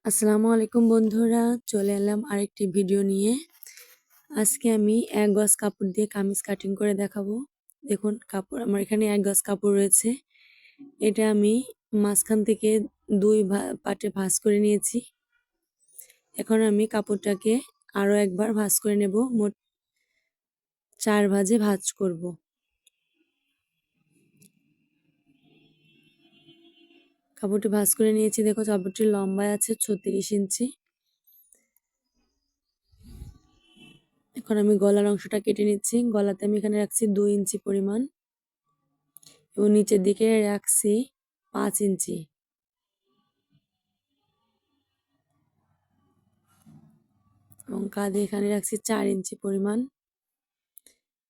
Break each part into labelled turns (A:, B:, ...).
A: আসসালামু আলাইকুম বন্ধুরা, চলে এলাম আরেকটি ভিডিও নিয়ে। আজকে আমি ১ গজ কাপড় দিয়ে কামিজ কাটিং করে দেখাবো। দেখুন কাপড় আমার এখানে ১ গজ কাপড় রয়েছে। এটা আমি মাঝখান থেকে ২ পাটে ভাঁজ করে নিয়েছি। এখন আমি কাপড়টাকে আরও একবার ভাঁজ করে নেব। মোট ৪ ভাঁজে ভাঁজ করব। কাপড়টি ভাঁজ করে নিয়েছি। দেখো কাপড়টির লম্বায় আছে ৩৬ ইঞ্চি। এখন আমি গলার অংশটা কেটে নিচ্ছি। গলাতে আমি এখানে রাখছি ২ ইঞ্চি পরিমাণ এবং নিচের দিকে রাখছি ৫ ইঞ্চি এবং কাঁধে এখানে রাখছি ৪ ইঞ্চি পরিমাণ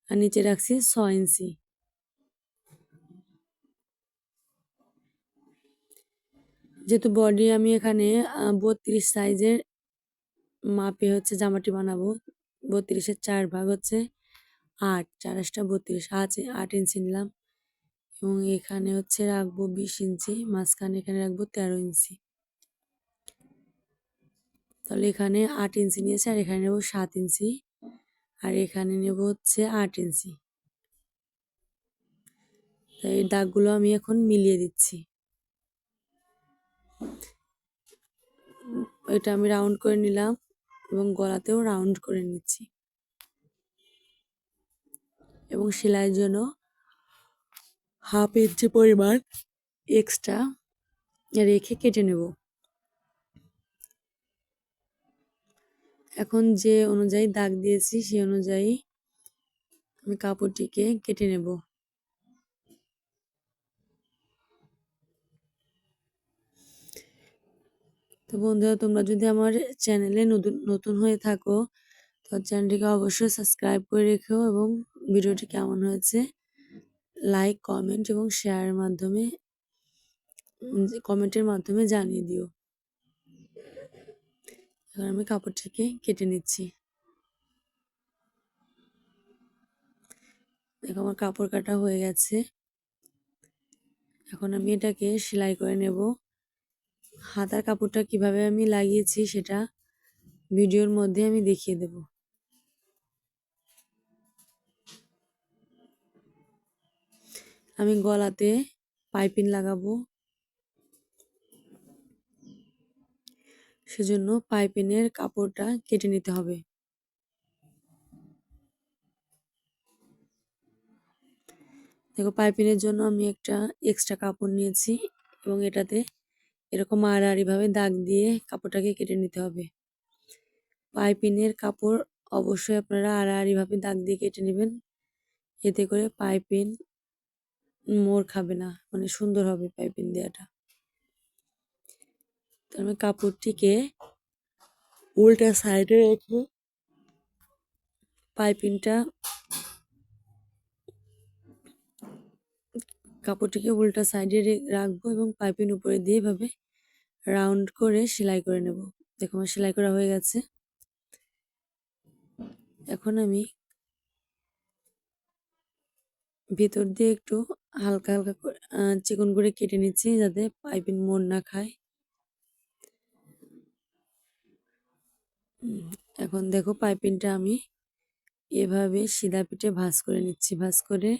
A: আর নিচে রাখছি ৬ ইঞ্চি। যেহেতু বডি আমি এখানে ৩২ সাইজের মাপে হচ্ছে জামাটি বানাবো। ৩২-এর ৪ ভাগ হচ্ছে ৮, ৪ × ৩২, ৮ ইঞ্চি নিলাম এবং এখানে হচ্ছে রাখবো ২০ ইঞ্চি, মাঝখানে এখানে রাখবো ১৩ ইঞ্চি। তাহলে এখানে ৮ ইঞ্চি নিয়েছে আর এখানে নেবো ৭ ইঞ্চি আর এখানে নেব হচ্ছে ৮ ইঞ্চি। তাই এই দাগগুলো আমি এখন মিলিয়ে দিচ্ছি। এটা আমি রাউন্ড করে নিলাম এবং গলাতেও রাউন্ড করে নিচ্ছি এবং সেলাইয়ের জন্য 1/2 ইঞ্চি পরিমাণ এক্সট্রা রেখে কেটে নেব। এখন যে অনুযায়ী দাগ দিয়েছি সেই অনুযায়ী আমি কাপড়টিকে কেটে নেব। তো বন্ধুরা, তোমরা যদি আমার চ্যানেলে নতুন হয়ে থাকো তো চ্যানেলটিকে অবশ্যই সাবস্ক্রাইব করে রেখো এবং ভিডিওটি কেমন হয়েছে লাইক, কমেন্ট এবং শেয়ারের মাধ্যমে কমেন্টের মাধ্যমে জানিয়ে দিও। এবার আমি কাপড়টিকে কেটে নিচ্ছি। দেখো আমার কাপড় কাটা হয়ে গেছে। এখন আমি এটাকে সেলাই করে নেব। হাতার কাপড়টা কিভাবে আমি লাগিয়েছি সেটা ভিডিওর মধ্যে আমি দেখিয়ে দেব। আমি গলাতে পাইপিং লাগাবো, সেজন্য পাইপিংয়ের কাপড়টা কেটে নিতে হবে। দেখো পাইপিংয়ের জন্য আমি একটা এক্সট্রা কাপড় নিয়েছি এবং এটাতে এরকম আড়াআড়ি ভাবে দাগ দিয়ে কাপড়টাকে কেটে নিতে হবে। পাইপিংয়ের কাপড় অবশ্যই আপনারা আড়াআড়ি ভাবে দাগ দিয়ে কেটে নেবেন, এতে করে পাইপিং মোড় খাবে না, মানে সুন্দর হবে পাইপিং দেওয়াটা। তো আমি কাপড়টিকে উল্টা সাইডে রেখে পাইপিংটা কাপড়টিকে উল্টা সাইডে রাখবো এবং পাইপিং উপরে দিয়ে এভাবে রাউন্ড করে সেলাই করে নেব। দেখো আমার সেলাই করা হয়ে গেছে। এখন আমি ভেতর দিয়ে একটু হালকা হালকা করে চিকন করে কেটে নিচ্ছি যাতে পাইপিং মোড় না খায়। এখন দেখো পাইপিংটা আমি এভাবে সিধা পিঠে ভাঁজ করে নিচ্ছি। ভাঁজ করে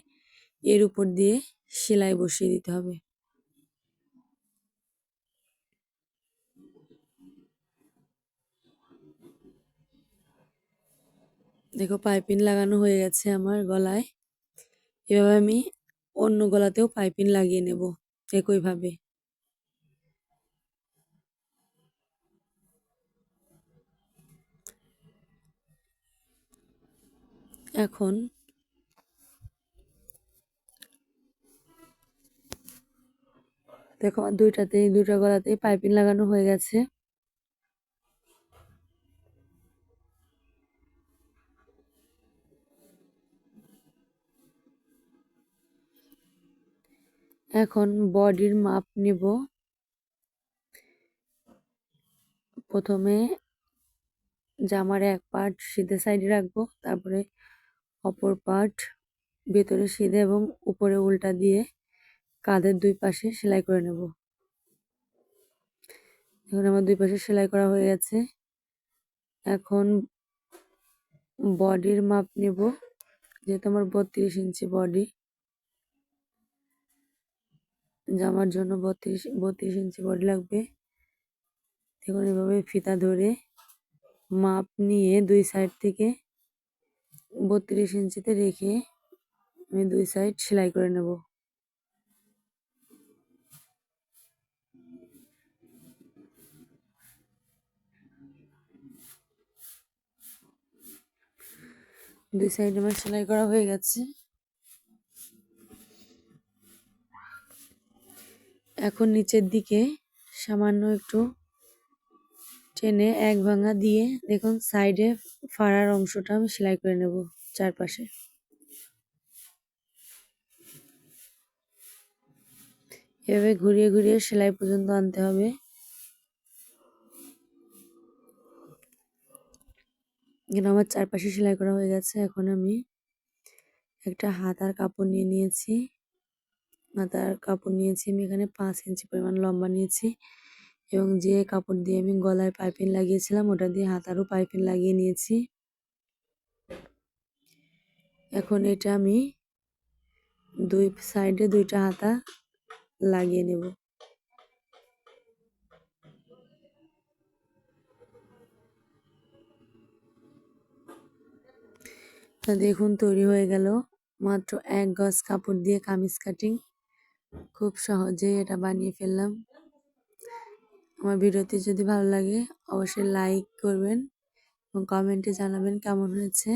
A: এর উপর দিয়ে সেলাই বসিয়ে দিতে হবে। দেখো পাইপিং লাগানো হয়ে গেছে আমার গলায়। এভাবে আমি অন্য গলাতেও পাইপিং লাগিয়ে নেব একইভাবে। এখন দেখো আমার দুইটা গলাতেই পাইপিং লাগানো হয়ে গেছে। এখন বডির মাপ নেব। প্রথমে জামার এক পার্ট সিধে সাইডে রাখবো, তারপরে অপর পার্ট ভেতরে সিধে এবং উপরে উল্টা দিয়ে কাঁধের ২ পাশে সেলাই করে নেব। এখন আমার দুই পাশে সেলাই করা হয়ে গেছে। এখন বডির মাপ নেব, যেহেতু আমার 32 ইঞ্চি বডি, জামার জন্য 32 ইঞ্চি বডি লাগবে। দেখুন এভাবে ফিতা ধরে মাপ নিয়ে দুই সাইড থেকে 32 ইঞ্চিতে রেখে আমি দুই সাইড সেলাই করে নেব। দুই সাইড আমার সেলাই করা হয়ে গেছে। এখন নিচের দিকে সামান্য একটু টেনে এক ভাঙা দিয়ে দেখুন সাইডে ফাড়ার অংশটা আমি সেলাই করে নেব চারপাশে। এভাবে ঘুরিয়ে ঘুরিয়ে সেলাই পর্যন্ত আনতে হবে। এখানে আমার চারপাশে সেলাই করা হয়ে গেছে। এখন আমি একটা হাতার কাপড় নিয়েছি। হাতার কাপড় নিয়েছি আমি এখানে 5 ইঞ্চি পরিমাণ লম্বা নিয়েছি, এবং যে কাপড় দিয়ে আমি গলায় পাইপিং লাগিয়েছিলাম ওটা দিয়ে হাতারও পাইপিং লাগিয়ে নিয়েছি। এখন এটা আমি দুই সাইডে দুইটা হাতা লাগিয়ে নেব। তা দেখুন তৈরি হয়ে গেল মাত্র 1 গজ কাপড় দিয়ে কামিজ কাটিং। খুব সহজেই এটা বানিয়ে ফেললাম। আমার ভিডিওটি যদি ভালো লাগে অবশ্যই লাইক করবেন এবং কমেন্টে জানাবেন কেমন হয়েছে।